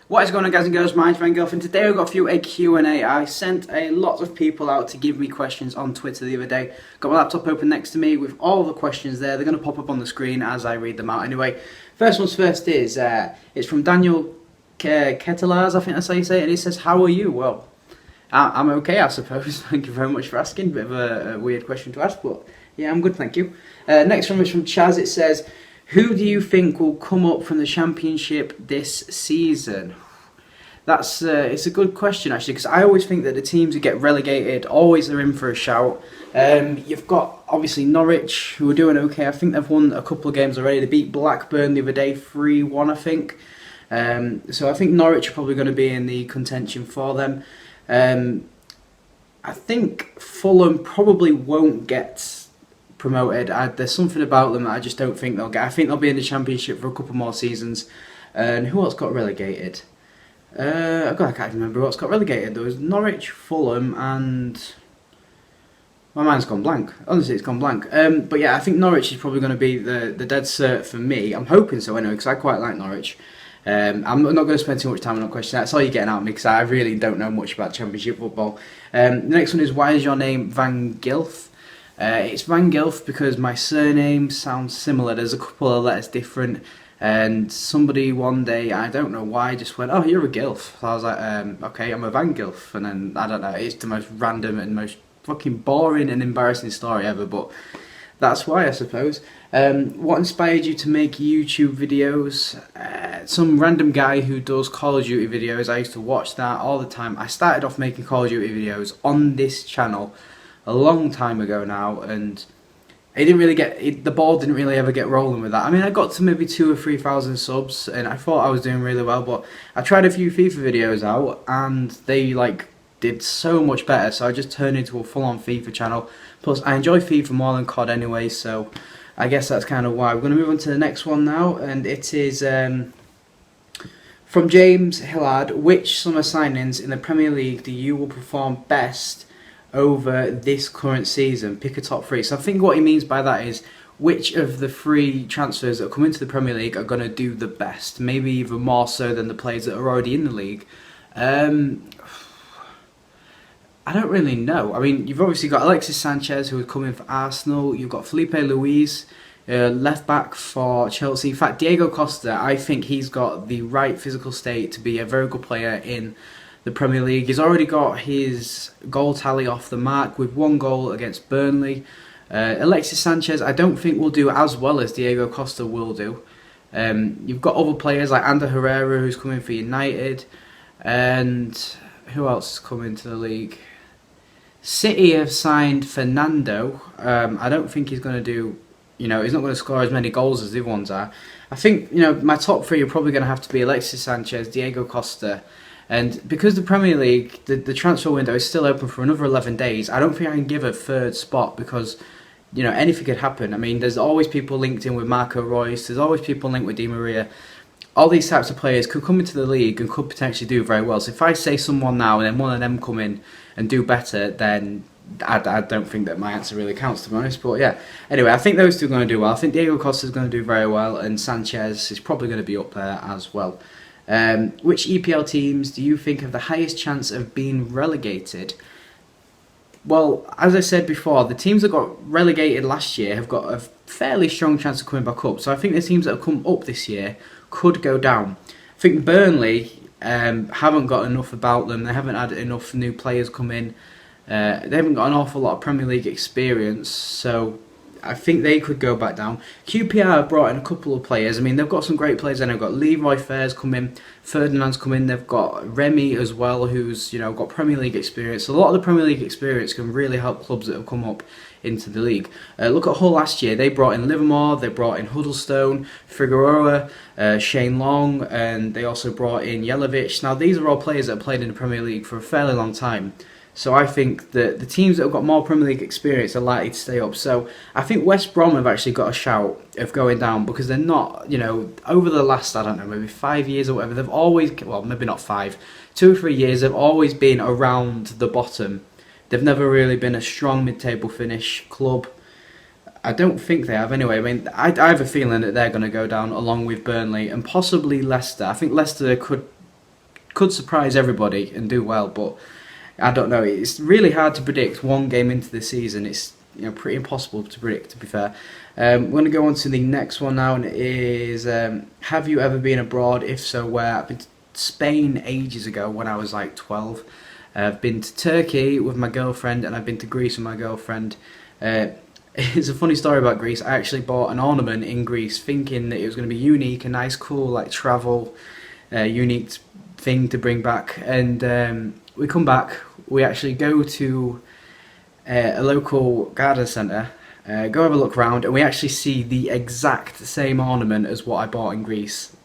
What is going on, guys and girls? My name's VANG1LF, and today we've got a Q&A. I sent a lot of people out to give me questions on Twitter the other day. Got my laptop open next to me with all the questions there. They're going to pop up on the screen as I read them out. Anyway, first one's first is, it's from Daniel Ketelars, I think that's how you say it, and he says, how are you? Well, I'm okay, I suppose. Thank you very much for asking. Bit of a weird question to ask, but yeah, I'm good, thank you. Next one is from Chaz. It says, who do you think will come up from the Championship this season? That's it's a good question, actually, because I always think that the teams who get relegated always are in for a shout. You've got, obviously, Norwich, who are doing okay. I think they've won a couple of games already. They beat Blackburn the other day, 3-1, I think. So I think Norwich are probably going to be in the contention for them. I think Fulham probably won't get promoted. There's something about them that I just don't think they'll get. I think they'll be in the Championship for a couple more seasons. And who else got relegated? I can't even remember who else got relegated. There was Norwich, Fulham, and my mind's gone blank. Honestly, it's gone blank. But yeah, I think Norwich is probably going to be the dead cert for me. I'm hoping so anyway, because I quite like Norwich. I'm not going to spend too much time on that question. That's all you're getting out of me, because I really don't know much about Championship football. The next one is, why is your name VANG1LF? It's VANG1LF because my surname sounds similar. There's a couple of letters different, and somebody one day, I don't know why, just went, oh, you're a GILF. So I was like, okay, I'm a VANG1LF. And then, I don't know, it's the most random and most fucking boring and embarrassing story ever, but that's why, I suppose. What inspired you to make YouTube videos? Some random guy who does Call of Duty videos. I used to watch that all the time. I started off making Call of Duty videos on this channel a long time ago now, and it didn't really get, the ball didn't really ever get rolling with that. I mean, I got to maybe 2,000 or 3,000 subs, and I thought I was doing really well, but I tried a few FIFA videos out, and they did so much better, so I just turned into a full-on FIFA channel. Plus, I enjoy FIFA more than COD anyway, so I guess that's kind of why. We're going to move on to the next one now, and it is from James Hillard. Which summer signings in the Premier League do you will perform best over this current season? Pick a top three. So I think what he means by that is, which of the three transfers that come into the Premier League are going to do the best? Maybe even more so than the players that are already in the league. I don't really know. I mean, you've obviously got Alexis Sanchez, who is coming for Arsenal. You've got Felipe Luis, left back for Chelsea. In fact, Diego Costa, I think he's got the right physical state to be a very good player in the Premier League. He's already got his goal tally off the mark with 1 goal against Burnley. Alexis Sanchez, I don't think will do as well as Diego Costa will do. You've got other players like Ander Herrera, who's coming for United, and who else is coming to the league? City have signed Fernando. I don't think he's going to do, he's not going to score as many goals as the other ones are. I think, my top three are probably going to have to be Alexis Sanchez, Diego Costa, and because the Premier League, the transfer window is still open for another 11 days, I don't think I can give a third spot because, anything could happen. I mean, there's always people linked in with Marco Reus, there's always people linked with Di Maria. All these types of players could come into the league and could potentially do very well. So if I say someone now and then one of them come in and do better, then I don't think that my answer really counts, to be honest. But yeah, anyway, I think those two are going to do well. I think Diego Costa is going to do very well, and Sanchez is probably going to be up there as well. Which EPL teams do you think have the highest chance of being relegated? Well, as I said before, the teams that got relegated last year have got a fairly strong chance of coming back up. So I think the teams that have come up this year could go down. I think Burnley haven't got enough about them. They haven't had enough new players come in. They haven't got an awful lot of Premier League experience, so I think they could go back down. QPR have brought in a couple of players. I mean, they've got some great players, and they've got Leroy Fair's come in, Ferdinand's come in, they've got Remy as well, who's got Premier League experience. So a lot of the Premier League experience can really help clubs that have come up into the league. Look at Hull last year. They brought in Livermore, they brought in Huddlestone, Figueroa, Shane Long, and they also brought in Jelavic. Now, these are all players that have played in the Premier League for a fairly long time. So I think that the teams that have got more Premier League experience are likely to stay up. So I think West Brom have actually got a shout of going down because they're not, over the last, I don't know, maybe 5 years or whatever, they've always, well, maybe not 5, 2 or 3 years, they've always been around the bottom. They've never really been a strong mid-table finish club. I don't think they have anyway. I mean, I have a feeling that they're going to go down along with Burnley and possibly Leicester. I think Leicester could could surprise everybody and do well, but I don't know. It's really hard to predict one game into the season. It's pretty impossible to predict, to be fair. We're going to go on to the next one now, and it is, have you ever been abroad? If so, where? I've been to Spain ages ago when I was like 12. I've been to Turkey with my girlfriend, and I've been to Greece with my girlfriend. It's a funny story about Greece. I actually bought an ornament in Greece thinking that it was going to be unique, a nice, cool, like travel, unique thing to bring back. And we come back, we actually go to a local garden centre, go have a look around, and we actually see the exact same ornament as what I bought in Greece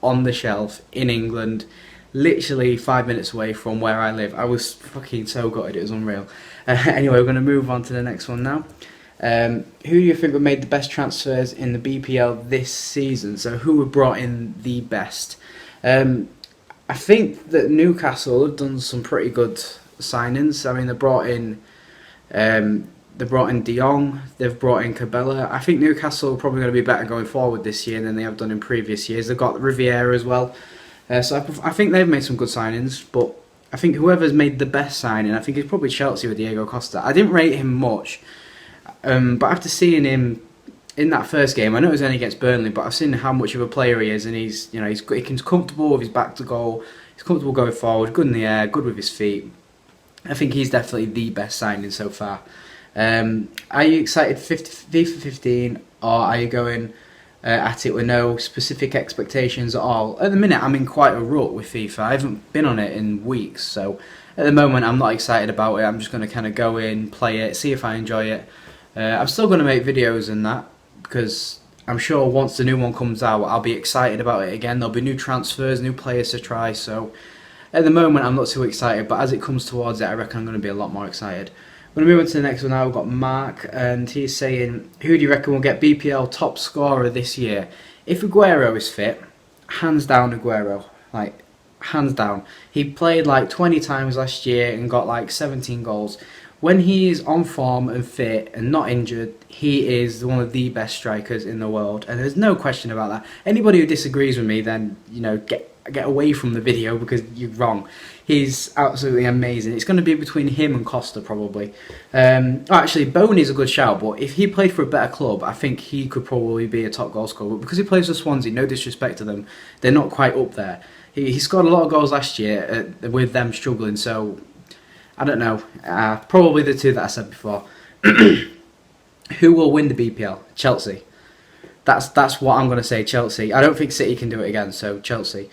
on the shelf in England, literally 5 minutes away from where I live. I was fucking so gutted, it was unreal. Anyway, we're going to move on to the next one now. Who do you think have made the best transfers in the BPL this season? So who have brought in the best? I think that Newcastle have done some pretty good signings. I mean, they brought in De Jong, they've brought in Cabella. I think Newcastle are probably going to be better going forward this year than they have done in previous years. They've got Riviera as well. So I think they've made some good signings, but I think whoever's made the best signing, I think it's probably Chelsea with Diego Costa. I didn't rate him much. But after seeing him in that first game, I know it was only against Burnley, but I've seen how much of a player he is, and he's comfortable with his back to goal, he's comfortable going forward, good in the air, good with his feet. I think he's definitely the best signing so far. Are you excited for FIFA 15, or are you going at it with no specific expectations at all? At the minute, I'm in quite a rut with FIFA. I haven't been on it in weeks, so at the moment, I'm not excited about it. I'm just going to kind of go in, play it, see if I enjoy it. I'm still going to make videos and that, because I'm sure once the new one comes out, I'll be excited about it again. There'll be new transfers, new players to try, so at the moment I'm not too excited, but as it comes towards it, I reckon I'm going to be a lot more excited. We're going to move on to the next one now. We've got Mark, and he's saying, who do you reckon will get BPL top scorer this year? If Aguero is fit, hands down Aguero, like hands down. He played like 20 times last year and got like 17 goals. When he is on form and fit and not injured, he is one of the best strikers in the world, and there's no question about that. Anybody who disagrees with me, then get away from the video, because you're wrong. He's absolutely amazing. It's going to be between him and Costa probably. Actually, Boney's a good shout, but if he played for a better club, I think he could probably be a top goal scorer. But because he plays for Swansea, no disrespect to them, they're not quite up there. He scored a lot of goals last year with them struggling, so I don't know. Probably the two that I said before. Who will win the BPL? Chelsea. That's what I'm going to say, Chelsea. I don't think City can do it again, so Chelsea.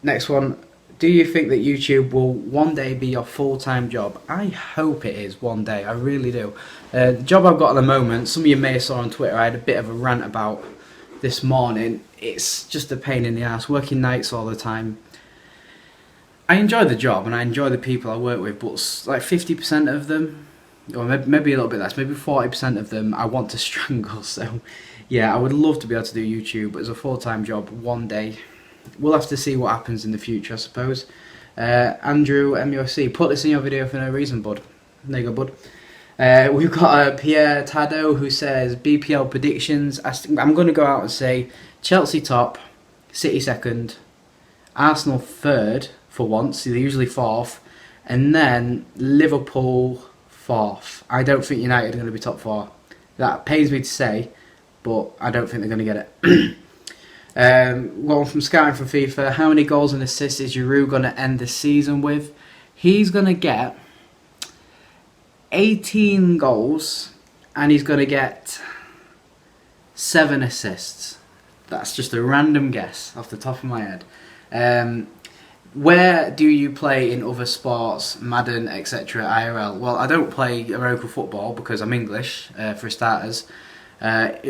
Next one. Do you think that YouTube will one day be your full-time job? I hope it is one day. I really do. The job I've got at the moment, some of you may have saw on Twitter, I had a bit of a rant about this morning. It's just a pain in the ass, working nights all the time. I enjoy the job and I enjoy the people I work with, but like 50% of them, or maybe a little bit less, maybe 40% of them I want to strangle. So yeah, I would love to be able to do YouTube as a full-time job one day. We'll have to see what happens in the future, I suppose. Andrew MUFC, put this in your video for no reason, bud. There you go, bud. We've got Pierre Tado, who says BPL predictions. I'm going to go out and say Chelsea top, City second, Arsenal third for once. They're usually fourth, and then Liverpool fourth. I don't think United are going to be top four. That pains me to say, but I don't think they're going to get it. One from Scouting for FIFA. How many goals and assists is Giroud going to end the season with? He's going to get 18 goals and he's going to get 7 assists. That's just a random guess off the top of my head. Where do you play in other sports, Madden, etc., IRL? Well, I don't play American football because I'm English, for starters.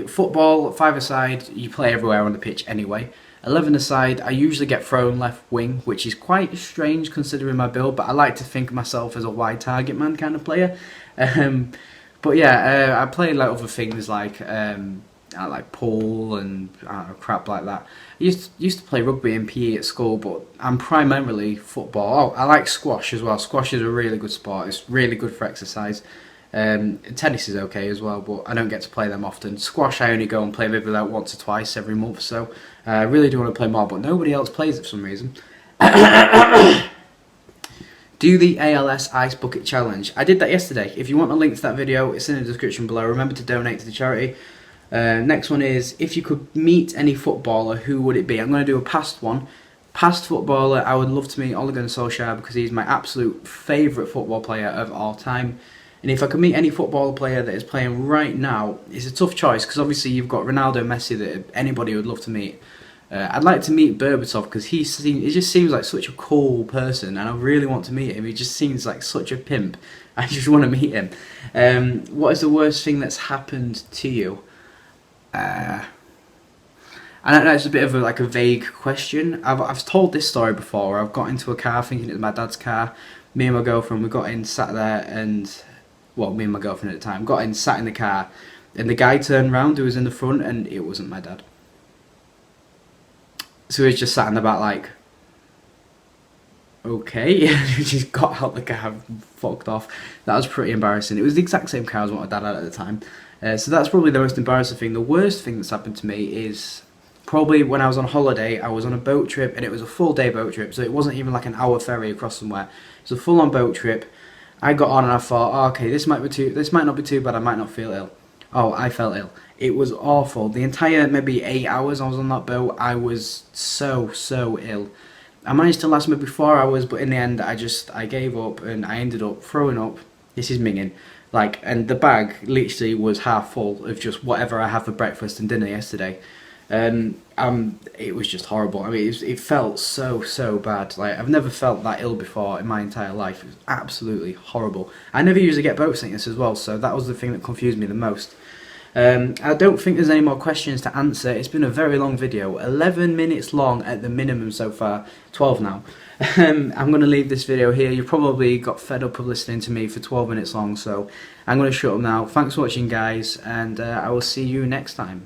Football, 5-a-side, you play everywhere on the pitch anyway. 11-a-side, I usually get thrown left wing, which is quite strange considering my build, but I like to think of myself as a wide target man kind of player. But yeah, I play like other things like pool and crap like that. I used to play rugby and PE at school, but I'm primarily football. Oh, I like squash as well. Squash is a really good sport. It's really good for exercise. Tennis is okay as well, but I don't get to play them often. Squash I only go and play maybe like once or twice every month, so I really do want to play more, but nobody else plays it for some reason. Do the ALS Ice Bucket Challenge. I did that yesterday. If you want a link to that video, it's in the description below. Remember to donate to the charity. Next one is, if you could meet any footballer, who would it be? I'm going to do a past one. Past footballer, I would love to meet Ole Gunnar Solskjaer because he's my absolute favourite football player of all time. And if I could meet any football player that is playing right now, it's a tough choice because obviously you've got Ronaldo, Messi that anybody would love to meet. I'd like to meet Berbatov because he just seems like such a cool person, and I really want to meet him. He just seems like such a pimp. I just want to meet him. What is the worst thing that's happened to you? I don't know. It's a bit of a vague question. I've told this story before. I've got into a car thinking it was my dad's car. Me and my girlfriend, we got in, sat there, and me and my girlfriend at the time got in, sat in the car, and the guy turned round who was in the front, and it wasn't my dad. So he was just sat in the back like, okay. He just got out the car, fucked off. That was pretty embarrassing. It was the exact same car as what my dad had at the time. So that's probably the most embarrassing thing. The worst thing that's happened to me is probably when I was on holiday. I was on a boat trip, and it was a full day boat trip, so it wasn't even like an hour ferry across somewhere. It was a full on boat trip. I got on and I thought, oh, okay, this might not be too bad, I might not feel ill. Oh, I felt ill. It was awful. The entire maybe 8 hours I was on that boat, I was so ill. I managed to last maybe 4 hours, but in the end I gave up and I ended up throwing up. This is minging. And the bag literally was half full of just whatever I had for breakfast and dinner yesterday. It was just horrible. I mean, it felt so bad. I've never felt that ill before in my entire life. It was absolutely horrible. I never usually get boat sickness as well, so that was the thing that confused me the most. I don't think there's any more questions to answer. It's been a very long video, 11 minutes long at the minimum so far, 12 now. I'm going to leave this video here. You probably got fed up of listening to me for 12 minutes long, so I'm going to shut up now. Thanks for watching, guys, and I will see you next time.